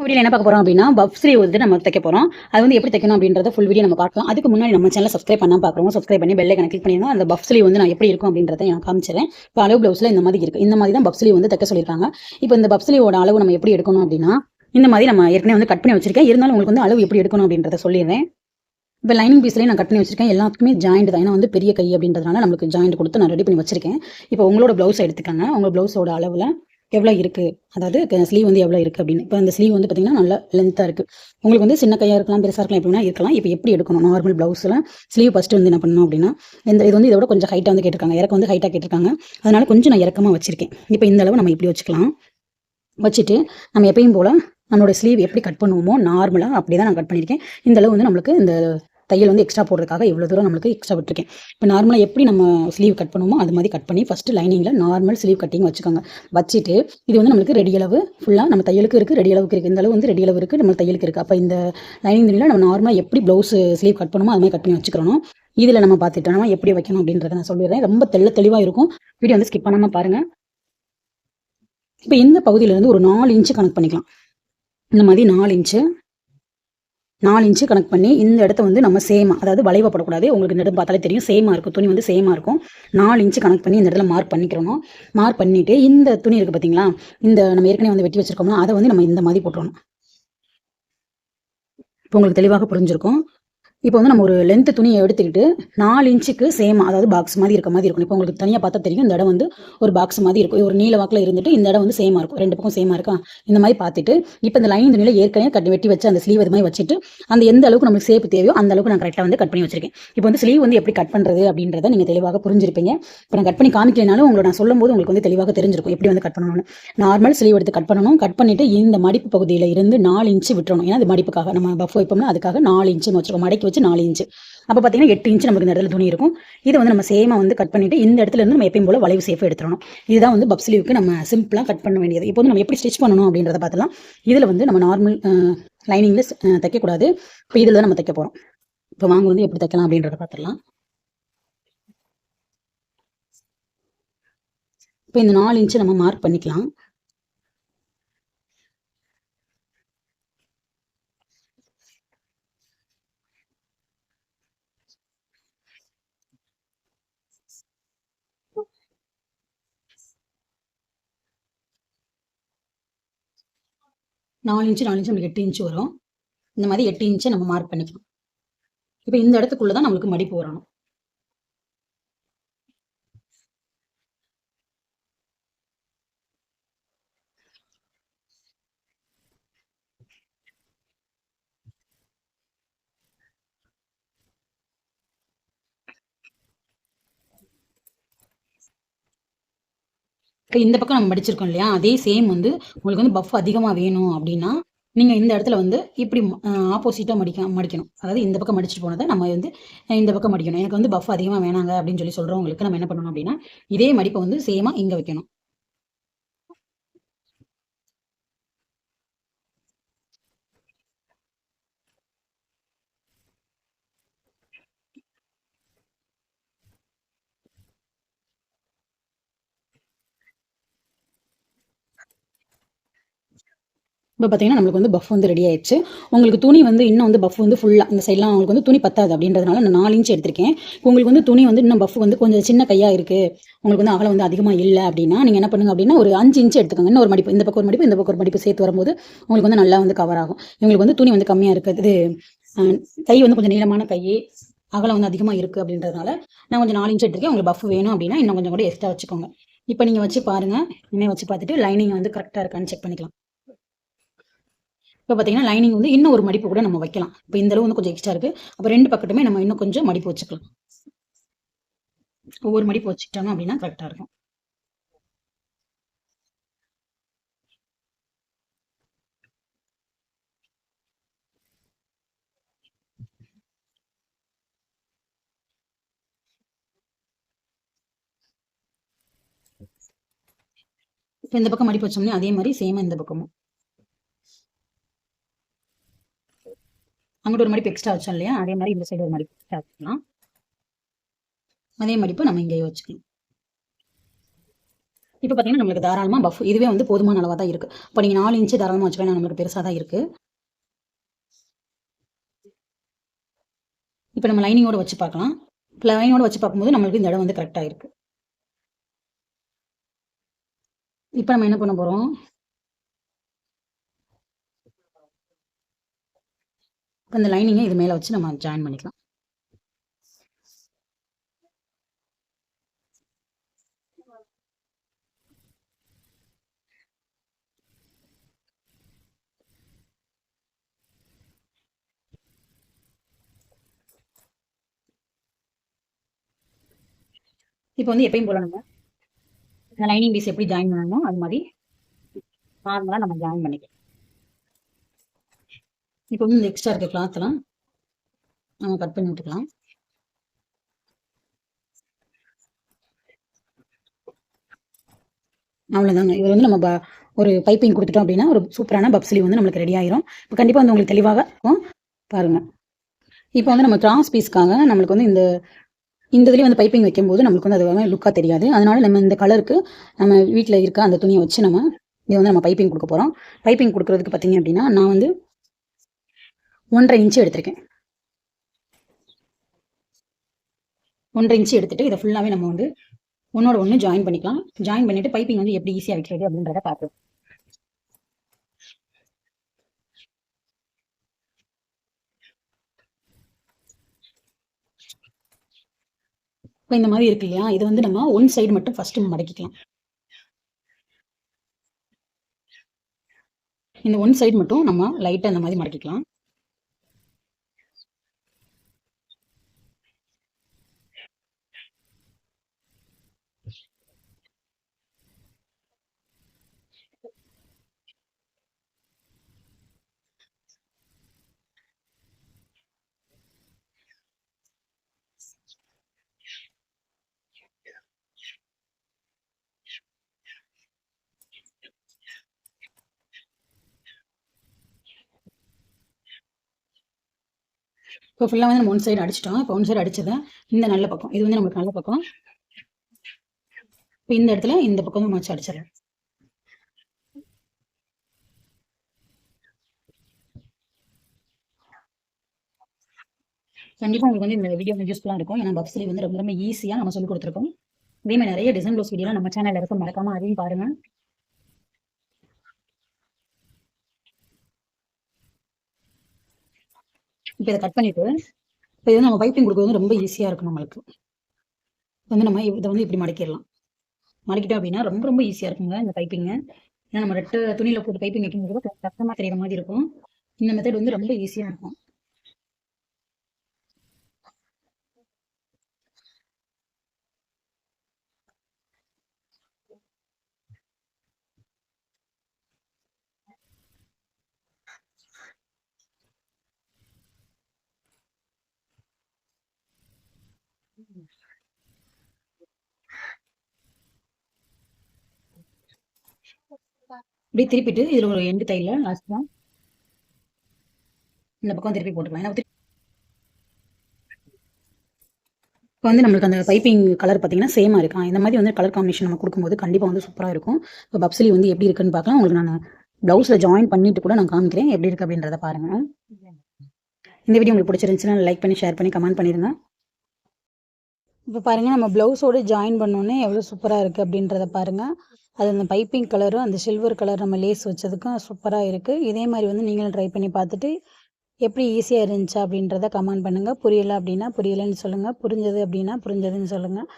வீடியோல என்ன பார்க்க போறோம் அப்படின்னா பஃப் ஸ்லீவ் வந்து நம்ம தைக்க போறோம். அது வந்து எப்படி தைக்கணும் அப்படின்றத ஃபுல் வீடியோ நம்ம பார்க்கலாம். அதுக்கு முன்னாடி நம்ம சேனலை சப்ஸ்கிரைப் பண்ணாம பார்க்குறவங்க சப்ஸ்கிரைப் பண்ணி பெல் ஐகானை கிளிக் பண்ணிருங்க. அந்த பஃப் ஸ்லீவ் வந்து நான் எப்படி இருக்கும் அப்படின்றத நான் காமிச்சிடுறேன். இப்போ அளவு பிளவுஸ்ல இந்த மாதிரி இருக்கு. இந்த மாதிரி தான் பஃப் ஸ்லீவ் வந்து தைக்க சொல்லியிருக்காங்க. இப்போ இந்த பஃப் ஸ்லீவோட அளவு நம்ம எப்படி எடுக்கணும் அப்படின்னா இந்த மாதிரி நம்ம ஏற்கனவே வந்து கட் பண்ணி வச்சிருக்கேன். இருந்தாலும் உங்களுக்கு வந்து அளவு எப்படி எடுக்கணும் அப்படின்றத சொல்லிடுறேன். இப்போ லைனிங் பீஸ்லேயே நான் கட் பண்ணி வச்சிருக்கேன். எல்லாத்துக்குமே ஜாயிண்ட் தான். ஏன்னா வந்து பெரிய கை அப்படின்றதுனால நம்மளுக்கு ஜாயிண்ட் கொடுத்து நான் ரெடி பண்ணி வச்சிருக்கேன். இப்போ உங்களோட பிளவுஸ் எடுத்துக்காங்க. உங்க பிளவுஸோட அளவுல எவ்வளோ இருக்குது, அதாவது ஸ்லீவ் வந்து எவ்வளோ இருக்குது அப்படின்னு. இப்போ அந்த ஸ்லீவ் வந்து பார்த்தீங்கன்னா நல்லா லென்த்தாக இருக்குது. உங்களுக்கு வந்து சின்ன கையாக இருக்கலாம், பெருசாக இருக்கலாம், எப்படின்னா இருக்கலாம். இப்போ எப்படி எடுக்கணும் நார்மல் ப்ளவுஸில் ஸ்லீவ் ஃபஸ்ட்டு வந்து என்ன பண்ணணும் அப்படின்னா இது வந்து இதோட கொஞ்சம் ஹைட்டாக வந்து கேட்டிருக்காங்க. இறக்கம் வந்து ஹைட்டாக கேட்டிருக்காங்க. அதனால கொஞ்சம் நான் இறக்கமாக வச்சிருக்கேன். இப்போ இந்த அளவு நம்ம இப்படி வச்சுக்கலாம். வச்சுட்டு நம்ம எப்பயும் போல் நம்மளோட ஸ்லீவ் எப்படி கட் பண்ணுவோமோ நார்மலாக அப்படி தான் நான் கட் பண்ணியிருக்கேன். இந்த அளவு வந்து நம்மளுக்கு இந்த தையல் வந்து எக்ஸ்ட்ரா போடுறதுக்காக இவ்வளோ தூரம் நம்மளுக்கு எக்ஸ்ட்ரா விட்டுருக்கேன். இப்போ நார்மலாக எப்படி நம்ம ஸ்லீவ் கட் பண்ணுவோமோ அது மாதிரி கட் பண்ணி ஃபஸ்ட்டு லைனிங்கில் நார்மல் ஸ்லீவ் கட்டிங் வச்சுக்கோங்க. வச்சுட்டு இது வந்து நம்மளுக்கு ரெடி அளவு ஃபுல்லாக நம்ம தையலுக்கு இருக்குது, ரெடி அளவுக்கு இருக்குது. இந்த அளவு வந்து ரெடி அளவு இருக்குது, நம்ம தையலுக்கு இருக்குது. அப்போ இந்த லைனிங் துணியில் நம்ம நார்மலாக எப்படி ப்ளவுஸ் ஸ்லீவ் கட் பண்ணுமோ அது மாதிரி கட் பண்ணி வச்சுக்கிறோம். இதில் நம்ம பார்த்துட்டோம் எப்படி வைக்கணும் அப்படின்றத நான் சொல்லிடுறேன். ரொம்ப தெளிவாக இருக்கும். வீடியோ வந்து ஸ்கிப் பண்ணாமல் பாருங்கள். இப்போ இந்த பகுதியிலேருந்து ஒரு 4 இன்ச்சு கணக்கு பண்ணிக்கலாம். இந்த மாதிரி 4 இன்ச்சு கனெக்ட் பண்ணி இந்த இடத்த வந்து நம்ம சேமா, அதாவது வளைவப்படக்கூடாது. உங்களுக்கு இந்த இடம் பார்த்தாலே தெரியும் சேமாக இருக்கும், துணி வந்து சேமாக இருக்கும். 4 இன்ச்சு கனெக்ட் பண்ணி இந்த இடத்துல மார்க் பண்ணிக்கிறோம். மார்க் பண்ணிவிட்டு இந்த துணி இருக்குது பார்த்தீங்களா, இந்த நம்ம ஏற்கனவே வந்து வெட்டி வச்சிருக்கோம்னா அதை வந்து நம்ம இந்த மாதிரி போட்டுறணும். இப்போ உங்களுக்கு தெளிவாக புரிஞ்சிருக்கும். இப்போ வந்து நம்ம ஒரு லென்த் துணியை எடுத்துக்கிட்டு 4 இன்ச்சுக்கு சேம், அதாவது பாக்ஸ் மாதிரி இருக்க மாதிரி இருக்கும். இப்போ உங்களுக்கு தனியாக பார்த்தா தெரியும் இந்த இடம் வந்து ஒரு பாக்ஸ் மாதிரி இருக்கும். ஒரு நீல வாக்கில் இருந்துட்டு இந்த இடம் வந்து சேமாக இருக்கும், ரெண்டு பக்கம் சேமாக இருக்கா இந்த மாதிரி பார்த்துட்டு இப்போ இந்த லைன் துணியில் ஏற்கனவே கட்டி வெட்டி வச்சு அந்த ஸ்லீவ் இது மாதிரி வச்சுட்டு அந்த எந்த அளவுக்கு நமக்கு சேப்பு தேவையோ அந்த அளவுக்கு நான் கரெக்டாக வந்து கட் பண்ணி வச்சிருக்கேன். இப்போ வந்து ஸ்லீவ் வந்து எப்படி கட் பண்ணுறது அப்படின்றத நீங்கள் தெளிவாக புரிஞ்சிருப்பீங்க. இப்போ நான் கட் பண்ணி காமிக்கலைனாலும் உங்களை நான் சொல்லும் போது உங்களுக்கு வந்து தெளிவாக தெரிஞ்சிருக்கும் எப்படி வந்து கட் பண்ணணும்னு. நார்மல் ஸ்லீவ் எடுத்து கட் பண்ணணும். கட் பண்ணிவிட்டு இந்த மடிப்பு பகுதியில் இருந்து 4 இன்ச்சு விட்டுறணும். ஏன்னா அது மடிப்புக்காக நம்ம பஃப் வைப்போம்னா அதுக்காக 4 இன்ச்சுன்னு வச்சுருக்கோம். மடக்கி வச்சு 4 இன்ச்சு. அப்போ பார்த்தீங்கன்னா 8 இன்ச்சு நமக்கு இந்த இடத்துல துணி இருக்கும். இதை வந்து நம்ம சேமாக வந்து கட் பண்ணிவிட்டு இந்த இடத்துல இருந்து நம்ம எப்பயும் போல் வளைவு சேஃபாக எடுத்துடணும். இதுதான் வந்து பஃப் ஸ்லீவுக்கு நம்ம சிம்பிளாக கட் பண்ண வேண்டியது. இப்போ வந்து நம்ம எப்படி ஸ்டிச் பண்ணணும் அப்படின்றத பார்த்தலாம். இதில் வந்து நம்ம நார்மல் லைனிங்கில் தைக்கக்கூடாது. இப்போ இதில் தான் நம்ம தைக்க போகிறோம். இப்போ வாங்க வந்து எப்படி தைக்கலாம் அப்படின்றத பார்த்துடலாம். இப்போ இந்த 4 இன்ச்சு நம்ம மார்க் பண்ணிக்கலாம். நாலு இன்ச்சு நம்மளுக்கு 8 இன்ச்சு வரும். இந்த மாதிரி 8 இன்ச்சை நம்ம மார்க் பண்ணிக்கலாம். இப்போ இந்த இடத்துக்குள்ள தான் நம்மளுக்கு மடிப்பு வரணும். இப்போ இந்த பக்கம் நம்ம மடிச்சிருக்கோம் இல்லையா, அதே சேம் வந்து உங்களுக்கு வந்து பஃப் அதிகமாக வேணும் அப்படின்னா நீங்கள் இந்த இடத்துல வந்து இப்படி ஆப்போசிட்டாக மடிக்கணும். அதாவது இந்த பக்கம் மடிச்சுட்டு போனதை நம்ம வந்து இந்த பக்கம் மடிக்கணும். எனக்கு வந்து பஃப் அதிகமாக வேணாங்க அப்படின்னு சொல்லி சொல்கிறவங்களுக்கு நம்ம என்ன பண்ணணும் அப்படின்னா இதே மடிப்பை வந்து சேமாக இங்கே வைக்கணும். இப்போ பார்த்தீங்கன்னா நம்மளுக்கு வந்து பஃப் வந்து ரெடி ஆயிடுச்சு. உங்களுக்கு துணி வந்து இன்னும் வந்து பஃப் வந்து ஃபுல்லாக இந்த சைட்லாம் உங்களுக்கு வந்து துணி பத்தாது அப்படின்றதுனால நான் 4 இன்ச் எடுத்திருக்கேன். உங்களுக்கு வந்து துணி வந்து இன்னும் பஃப் வந்து கொஞ்சம் சின்ன கையாக இருக்குது, உங்களுக்கு வந்து அகலம் வந்து அதிகமாக இல்லை அப்படின்னா நீங்கள் என்ன பண்ணுங்க அப்படின்னா ஒரு 5 இன்ச் எடுத்துக்கோங்க. இன்னும் ஒரு மடிப்பு, இந்த பக்கம் ஒரு மடிப்பு, இந்த பக்கம் ஒரு மடிப்பு சேர்த்து வரும்போது உங்களுக்கு வந்து நல்லா வந்து கவர் ஆகும். இவங்களுக்கு வந்து துணி வந்து கம்மியாக இருக்குது, கை வந்து கொஞ்சம் நீளமான கை, அகலம் வந்து அதிகமாக இருக்குது அப்படின்றதுனால நான் கொஞ்சம் 4 இன்ச் எடுத்திருக்கேன். உங்களுக்கு பஃப் வேணும் அப்படின்னா இன்னும் கொஞ்சம் கூட எக்ஸ்ட்ரா வச்சுக்கோங்க. இப்போ நீங்கள் வச்சு பாருங்கள். இனிமேல் வச்சு பார்த்துட்டு லைனிங் வந்து கரெக்டாக இருக்கான்னு செக் பண்ணிக்கலாம். இப்போ பார்த்தீங்கன்னா லைனிங் வந்து இன்னும் ஒரு மடிப்பு கூட நம்ம வைக்கலாம். இப்போ இந்த அளவு வந்து கொஞ்சம் எக்ஸ்ட்ரா இருக்குது. அப்போ 2 பக்கத்துமே நம்ம இன்னும் கொஞ்சம் மடிப்பு வச்சுக்கலாம். ஒவ்வொரு மடிப்பு வச்சுக்கிட்டோம் அப்படின்னா கரெக்டாக இருக்கும். இப்போ இந்த பக்கம் மடிப்பு வச்சோம்னா அதே மாதிரி சேமாக இந்த பக்கமும் அங்கிட்ட ஒரு மடிப்பு எக்ஸ்ட்ரா வச்சோம் இல்லையா, அதே மாதிரி இந்த சைடு ஒரு மடிப்பு எக்ஸ்ட்ரா வச்சுக்கலாம். அதே மடிப்பு நம்ம இங்கேயே வச்சுக்கலாம். இப்போ பார்த்தீங்கன்னா நம்மளுக்கு தாராளமாக பஃப் இதுவே வந்து போதுமான அளவாக தான் இருக்குது. இப்போ நீங்கள் 4 இன்ச்சு தாராளமாக வச்சுக்கலாம், நம்மளுக்கு பெருசாக தான் இருக்குது. இப்போ நம்ம லைனிங்கோட வச்சு பார்க்கலாம். லைனிங்கோட வச்சு பார்க்கும்போது நம்மளுக்கு இந்த இடம் வந்து கரெக்டாக இருக்குது. இப்போ நம்ம என்ன பண்ண போகிறோம், இந்த லைனிங்கை இது மேலே வச்சு நம்ம ஜாயின் பண்ணிக்கலாம். இப்போ வந்து எப்பயும் போல நம்ம இந்த லைனிங் பீஸ் எப்படி ஜாயின் பண்ணணும் அது மாதிரி நார்மலாக நம்ம ஜாயின் பண்ணிக்கலாம். இப்போ வந்து இந்த எக்ஸ்ட்ரா இருக்க கிளாத்லாம் நம்ம கட் பண்ணி விட்டுக்கலாம். அவ்வளோதாங்க. இது வந்து நம்ம ஒரு பைப்பிங் கொடுத்துட்டோம் அப்படின்னா ஒரு சூப்பரான பப் ஸ்லீவ் வந்து நம்மளுக்கு ரெடி ஆயிரும். இப்போ கண்டிப்பாக வந்து உங்களுக்கு தெளிவாக இருக்கும் பாருங்கள். இப்போ வந்து நம்ம கிராஸ் பீஸ்க்காக நம்மளுக்கு வந்து இந்த இதுலேயே வந்து பைப்பிங் வைக்கும்போது நம்மளுக்கு வந்து அது லுக்காக தெரியாது. அதனால நம்ம இந்த கலருக்கு நம்ம வீட்டில் இருக்க அந்த துணியை வச்சு நம்ம இதை வந்து நம்ம பைப்பிங் கொடுக்க போகிறோம். பைப்பிங் கொடுக்குறதுக்கு பார்த்தீங்க அப்படின்னா நான் வந்து 1.5 இன்ச்சு எடுத்திருக்கேன். 1.5 இன்ச்சு எடுத்துட்டு இதை ஃபுல்லாகவே நம்ம வந்து ஒன்னோட ஒன்று ஜாயின் பண்ணிக்கலாம். ஜாயின் பண்ணிட்டு பைப்பிங் வந்து எப்படி ஈஸியாக வைக்கிறது அப்படின்றத பார்ப்போம். இப்போ இந்த மாதிரி இருக்கு இல்லையா, இது வந்து நம்ம ஒன் சைடு மட்டும் ஃபர்ஸ்ட் மடக்கிக்கலாம். இந்த ஒன் சைடு மட்டும் நம்ம லைட்டாக இந்த மாதிரி மடக்கிக்கலாம். இப்போ ஃபுல்லாக வந்து நம்ம ஒன் சைடு அடிச்சிட்டோம். இப்போ ஒன் சைடு அடிச்சதை இந்த நல்ல பக்கம் இது வந்து நமக்கு நல்ல பக்கம். இப்போ இந்த இடத்துல இந்த பக்கமும் வச்சு அடிச்சிடலாம். கண்டிப்பாக உங்களுக்கு வந்து இந்த வீடியோ வந்து யூஸ்ஃபுல்லாக இருக்கும். ஏன்னா பப் ஸ்லீவ் வந்து ரொம்ப ரொம்ப ஈஸியாக நம்ம சொல்லி கொடுத்துருக்கோம். இதே மாதிரி நிறைய டிசைன் ப்ளவுஸ் வீடியோ நம்ம சேனலில் இருக்கும், மறக்காம அதையும் பாருங்க. இப்போ இதை கட் பண்ணிட்டு இப்போ இது நம்ம பைப்பிங் கொடுக்குறது ரொம்ப ஈஸியாக இருக்கும் நம்மளுக்கு. வந்து நம்ம இதை வந்து இப்படி மடக்கிடலாம். மடக்கிட்டோம் அப்படின்னா ரொம்ப ரொம்ப ஈஸியாக இருக்குங்க இந்த பைப்பிங்கு. ஏன்னா நம்ம ரெட்டை துணியில் போட்டு பைப்பிங் வைக்கும்போது கஷ்டமாக தெரியுற மாதிரி இருக்கும். இந்த மெத்தட் வந்து ரொம்ப ஈஸியாக இருக்கும். இப்படி திருப்பிட்டு இதில் ஒரு எண்டு தையல லாஸ்ட்டாக இந்த பக்கம் திருப்பி போட்டுக்கலாம். ஏன்னா இப்போ வந்து நம்மளுக்கு அந்த பைப்பிங் கலர் பார்த்தீங்கன்னா சேமாக இருக்கும். இந்த மாதிரி வந்து கலர் காம்பினேஷன் நம்ம கொடுக்கும்போது கண்டிப்பாக வந்து சூப்பராக இருக்கும். இப்போ பப் ஸ்லீவ் வந்து எப்படி இருக்குன்னு பார்க்கலாம். உங்களுக்கு நான் ப்ளவுஸில் ஜாயின் பண்ணிட்டு கூட நான் காமிக்கிறேன் எப்படி இருக்குது அப்படின்றத பாருங்கள். இந்த வீடியோ உங்களுக்கு பிடிச்சிருந்துச்சுன்னா லைக் பண்ணி ஷேர் பண்ணி கமெண்ட் பண்ணிடுங்க. இப்போ பாருங்கள் நம்ம ப்ளவுஸோடு ஜாயின் பண்ணோன்னே எவ்வளோ சூப்பராக இருக்குது அப்படின்றத பாருங்கள். அது அந்த பைப்பிங் கலரும் அந்த சில்வர் கலர் நம்ம லேஸ் வச்சதுக்கும் சூப்பராக இருக்குது. இதே மாதிரி வந்து நீங்களும் ட்ரை பண்ணி பார்த்துட்டு எப்படி ஈஸியாக இருந்துச்சா அப்படின்றத கமெண்ட் பண்ணுங்கள். புரியலை அப்படின்னா புரியலைன்னு சொல்லுங்கள். புரிஞ்சது அப்படின்னா புரிஞ்சதுன்னு சொல்லுங்கள்.